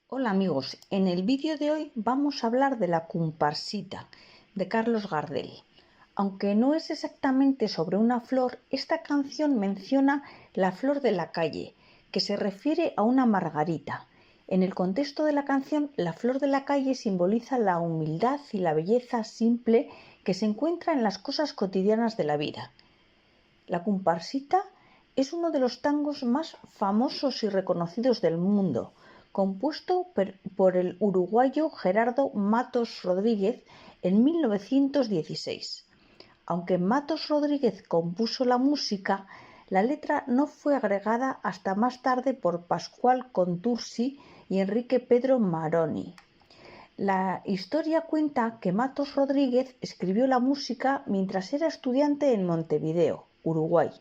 Hola amigos, en el vídeo de hoy vamos a hablar de La comparsita de Carlos Gardel. Aunque no es exactamente sobre una flor, esta canción menciona la flor de la calle, que se refiere a una margarita. En el contexto de la canción, la flor de la calle simboliza la humildad y la belleza simple que se encuentra en las cosas cotidianas de la vida. La comparsita es uno de los tangos más famosos y reconocidos del mundo, compuesto por el uruguayo Gerardo Matos Rodríguez en 1916. Aunque Matos Rodríguez compuso la música, la letra no fue agregada hasta más tarde por Pascual Contursi y Enrique Pedro Maroni. La historia cuenta que Matos Rodríguez escribió la música mientras era estudiante en Montevideo, Uruguay,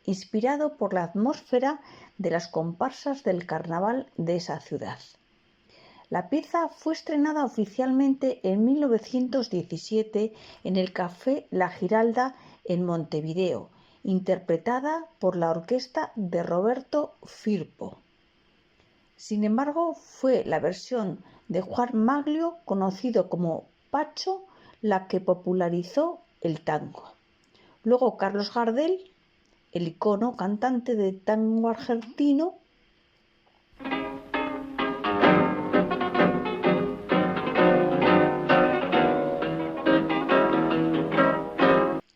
inspirado por la atmósfera de las comparsas del carnaval de esa ciudad. La pieza fue estrenada oficialmente en 1917 en el Café La Giralda en Montevideo, interpretada por la orquesta de Roberto Firpo. Sin embargo, fue la versión de Juan Maglio, conocido como Pacho, la que popularizó el tango. Luego Carlos Gardel, el icono cantante de tango argentino,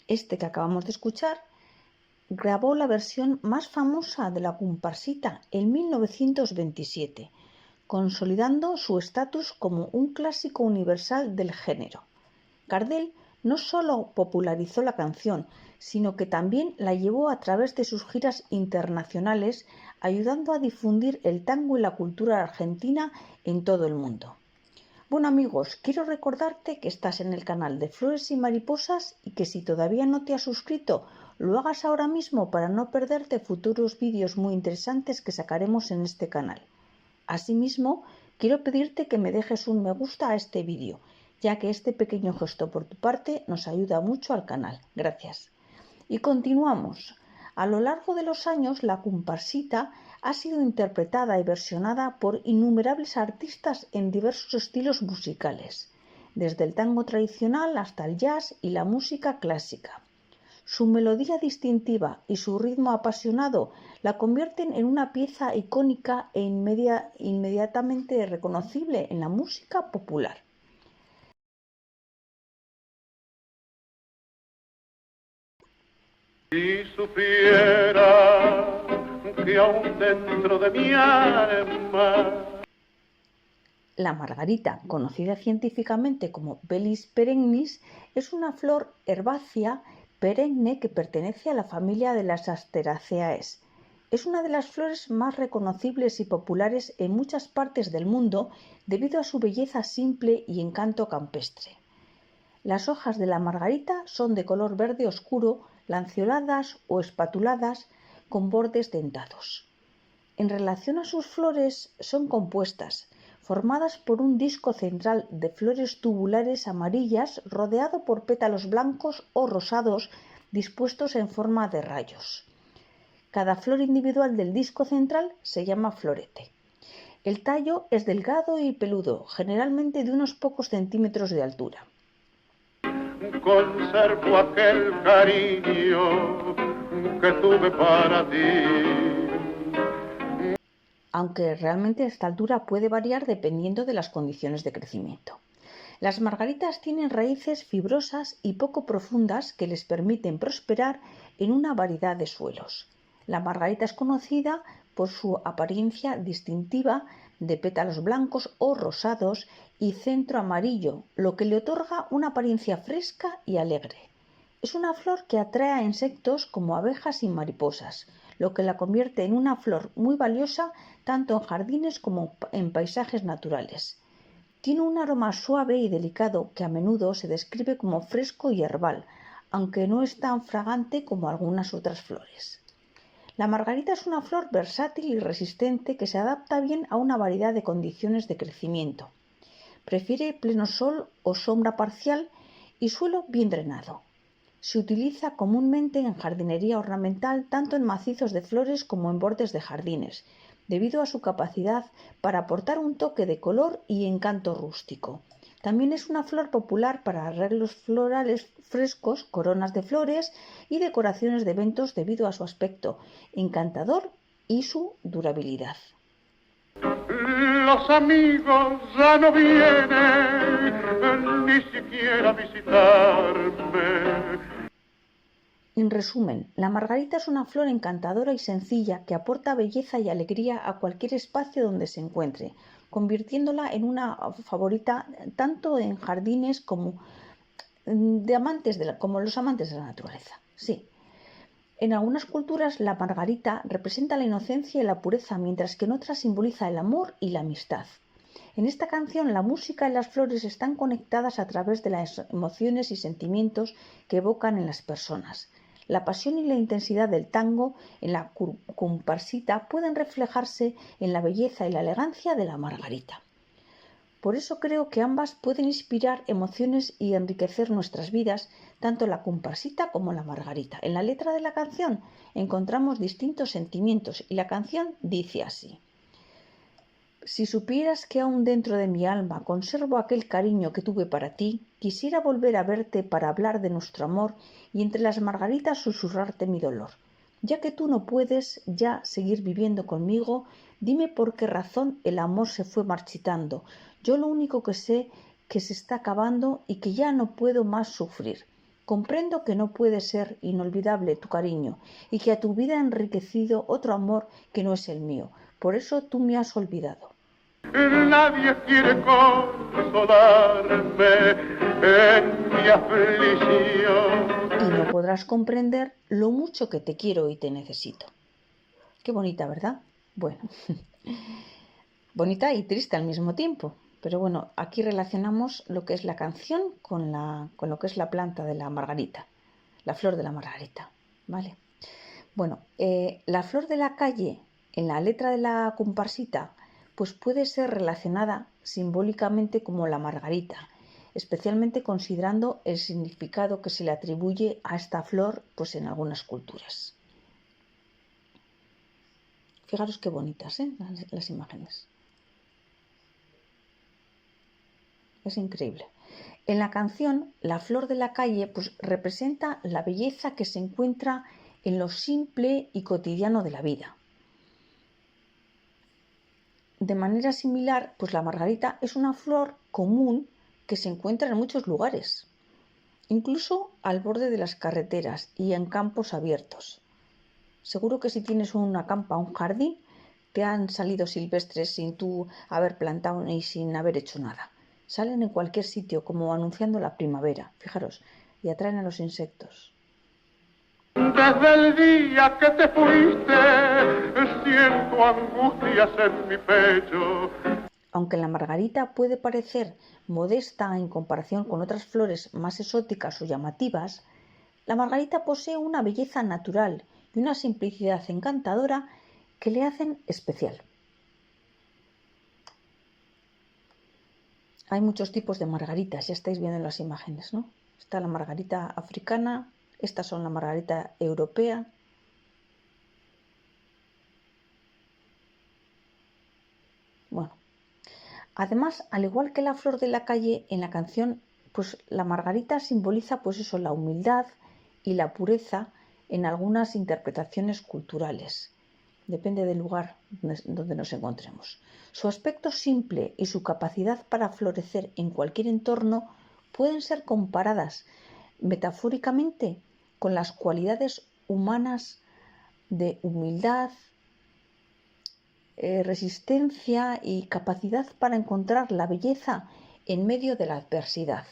este que acabamos de escuchar, grabó la versión más famosa de la comparsita en 1927, consolidando su estatus como un clásico universal del género. Gardel no solo popularizó la canción, sino que también la llevó a través de sus giras internacionales, ayudando a difundir el tango y la cultura argentina en todo el mundo. Bueno amigos, quiero recordarte que estás en el canal de Flores y Mariposas y que si todavía no te has suscrito, lo hagas ahora mismo para no perderte futuros vídeos muy interesantes que sacaremos en este canal. Asimismo, quiero pedirte que me dejes un me gusta a este vídeo, ya que este pequeño gesto por tu parte nos ayuda mucho al canal. Gracias. Y continuamos. A lo largo de los años, la comparsita ha sido interpretada y versionada por innumerables artistas en diversos estilos musicales, desde el tango tradicional hasta el jazz y la música clásica. Su melodía distintiva y su ritmo apasionado la convierten en una pieza icónica e inmediatamente reconocible en la música popular. Si supiera que aún dentro de mi alma La margarita, conocida científicamente como Bellis perennis, es una flor herbácea perenne que pertenece a la familia de las Asteraceae. Es una de las flores más reconocibles y populares en muchas partes del mundo debido a su belleza simple y encanto campestre. Las hojas de la margarita son de color verde oscuro, lanceoladas o espatuladas con bordes dentados. En relación a sus flores, son compuestas, formadas por un disco central de flores tubulares amarillas rodeado por pétalos blancos o rosados dispuestos en forma de rayos. Cada flor individual del disco central se llama florete. El tallo es delgado y peludo, generalmente de unos pocos centímetros de altura. conservo aquel cariño que tuve para ti. Aunque realmente esta altura puede variar dependiendo de las condiciones de crecimiento. Las margaritas tienen raíces fibrosas y poco profundas que les permiten prosperar en una variedad de suelos. La margarita es conocida por su apariencia distintiva de pétalos blancos o rosados y centro amarillo, lo que le otorga una apariencia fresca y alegre. Es una flor que atrae a insectos como abejas y mariposas, lo que la convierte en una flor muy valiosa tanto en jardines como en paisajes naturales. Tiene un aroma suave y delicado que a menudo se describe como fresco y herbal, aunque no es tan fragante como algunas otras flores. La margarita es una flor versátil y resistente que se adapta bien a una variedad de condiciones de crecimiento. Prefiere pleno sol o sombra parcial y suelo bien drenado. Se utiliza comúnmente en jardinería ornamental tanto en macizos de flores como en bordes de jardines, debido a su capacidad para aportar un toque de color y encanto rústico. También es una flor popular para arreglos florales frescos, coronas de flores y decoraciones de eventos debido a su aspecto encantador y su durabilidad. Los amigos ya no vienen ni siquiera a visitarme. En resumen, la margarita es una flor encantadora y sencilla que aporta belleza y alegría a cualquier espacio donde se encuentre, convirtiéndola en una favorita tanto en jardines como como los amantes de la naturaleza. Sí. En algunas culturas la margarita representa la inocencia y la pureza, mientras que en otras simboliza el amor y la amistad. En esta canción la música y las flores están conectadas a través de las emociones y sentimientos que evocan en las personas. La pasión y la intensidad del tango en la comparsita pueden reflejarse en la belleza y la elegancia de la margarita. Por eso creo que ambas pueden inspirar emociones y enriquecer nuestras vidas, tanto la comparsita como la margarita. En la letra de la canción encontramos distintos sentimientos y la canción dice así: si supieras que aún dentro de mi alma conservo aquel cariño que tuve para ti, quisiera volver a verte para hablar de nuestro amor y entre las margaritas susurrarte mi dolor. Ya que tú no puedes ya seguir viviendo conmigo, dime por qué razón el amor se fue marchitando. Yo lo único que sé que se está acabando y que ya no puedo más sufrir. Comprendo que no puede ser inolvidable tu cariño y que a tu vida ha enriquecido otro amor que no es el mío. Por eso tú me has olvidado. Nadie quiere consolarme en mi aflicción. Y no podrás comprender lo mucho que te quiero y te necesito. Qué bonita, ¿verdad? Bueno, bonita y triste al mismo tiempo. Pero bueno, aquí relacionamos lo que es la canción con lo que es la planta de la margarita, la flor de la margarita, ¿vale? Bueno, la flor de la calle en la letra de la comparsita pues puede ser relacionada simbólicamente como la margarita, especialmente considerando el significado que se le atribuye a esta flor pues en algunas culturas. Fijaros qué bonitas las imágenes. Es increíble. En la canción, la flor de la calle pues representa la belleza que se encuentra en lo simple y cotidiano de la vida. De manera similar, pues la margarita es una flor común que se encuentra en muchos lugares, incluso al borde de las carreteras y en campos abiertos. Seguro que si tienes una campa, un jardín, te han salido silvestres sin tú haber plantado ni sin haber hecho nada. Salen en cualquier sitio como anunciando la primavera, fijaros, y atraen a los insectos. Desde el día que te fuiste, siento angustias en mi pecho. Aunque la margarita puede parecer modesta en comparación con otras flores más exóticas o llamativas, la margarita posee una belleza natural y una simplicidad encantadora que le hacen especial. Hay muchos tipos de margaritas, ya estáis viendo en las imágenes, ¿no? Está la margarita africana, estas son la margarita europea. Bueno, además, al igual que la flor de la calle, en la canción, pues la margarita simboliza, pues eso, la humildad y la pureza en algunas interpretaciones culturales. Depende del lugar donde nos encontremos. Su aspecto simple y su capacidad para florecer en cualquier entorno pueden ser comparadas metafóricamente con las cualidades humanas de humildad, resistencia y capacidad para encontrar la belleza en medio de la adversidad.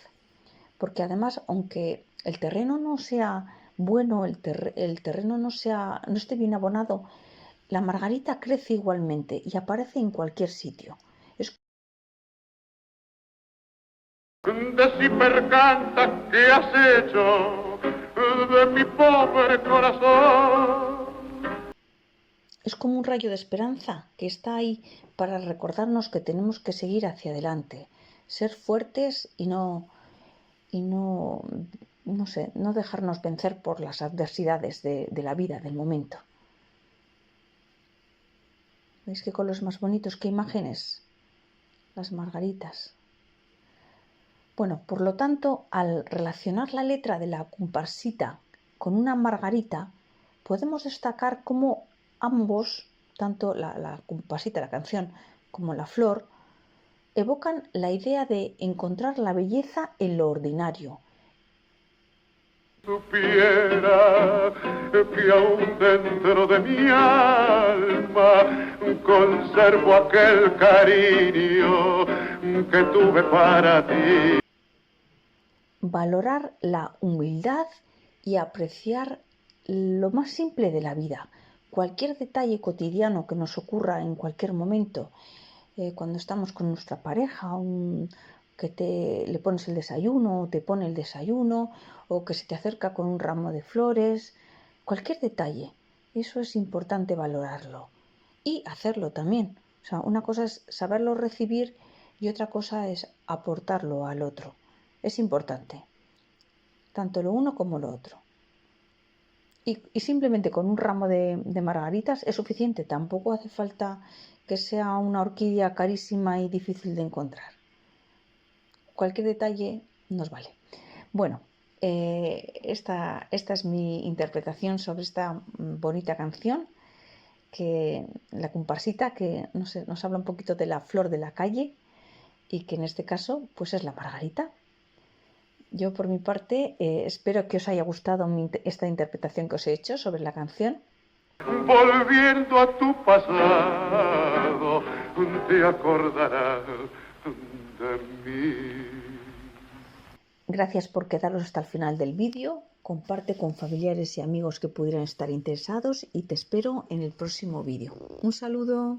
Porque además, aunque el terreno no sea bueno, el terreno no esté bien abonado, la margarita crece igualmente y aparece en cualquier sitio. Decí percanta, ¿qué has hecho de mi pobre corazón? Es como un rayo de esperanza que está ahí para recordarnos que tenemos que seguir hacia adelante, ser fuertes y no dejarnos vencer por las adversidades de la vida, del momento. ¿Veis qué colores más bonitos, qué imágenes? Las margaritas. Bueno, por lo tanto, al relacionar la letra de la comparsita con una margarita, podemos destacar cómo ambos, tanto la comparsita, la canción, como la flor, evocan la idea de encontrar la belleza en lo ordinario. Supiera que aún dentro de mi alma conservo aquel cariño que tuve para ti. Valorar la humildad y apreciar lo más simple de la vida. Cualquier detalle cotidiano que nos ocurra en cualquier momento, cuando estamos con nuestra pareja, que le pones el desayuno o te pone el desayuno, o que se te acerca con un ramo de flores, cualquier detalle, eso es importante valorarlo y hacerlo también. O sea, una cosa es saberlo recibir y otra cosa es aportarlo al otro. Es importante, tanto lo uno como lo otro. Y simplemente con un ramo de margaritas es suficiente, tampoco hace falta que sea una orquídea carísima y difícil de encontrar. Cualquier detalle nos vale. Bueno, esta es mi interpretación sobre esta bonita canción, que la comparsita, que nos habla un poquito de la flor de la calle y que en este caso pues es la margarita. Yo por mi parte espero que os haya gustado esta interpretación que os he hecho sobre la canción. Volviendo a tu pasado, te acordarás de mí. Gracias por quedaros hasta el final del vídeo. Comparte con familiares y amigos que pudieran estar interesados y te espero en el próximo vídeo. Un saludo.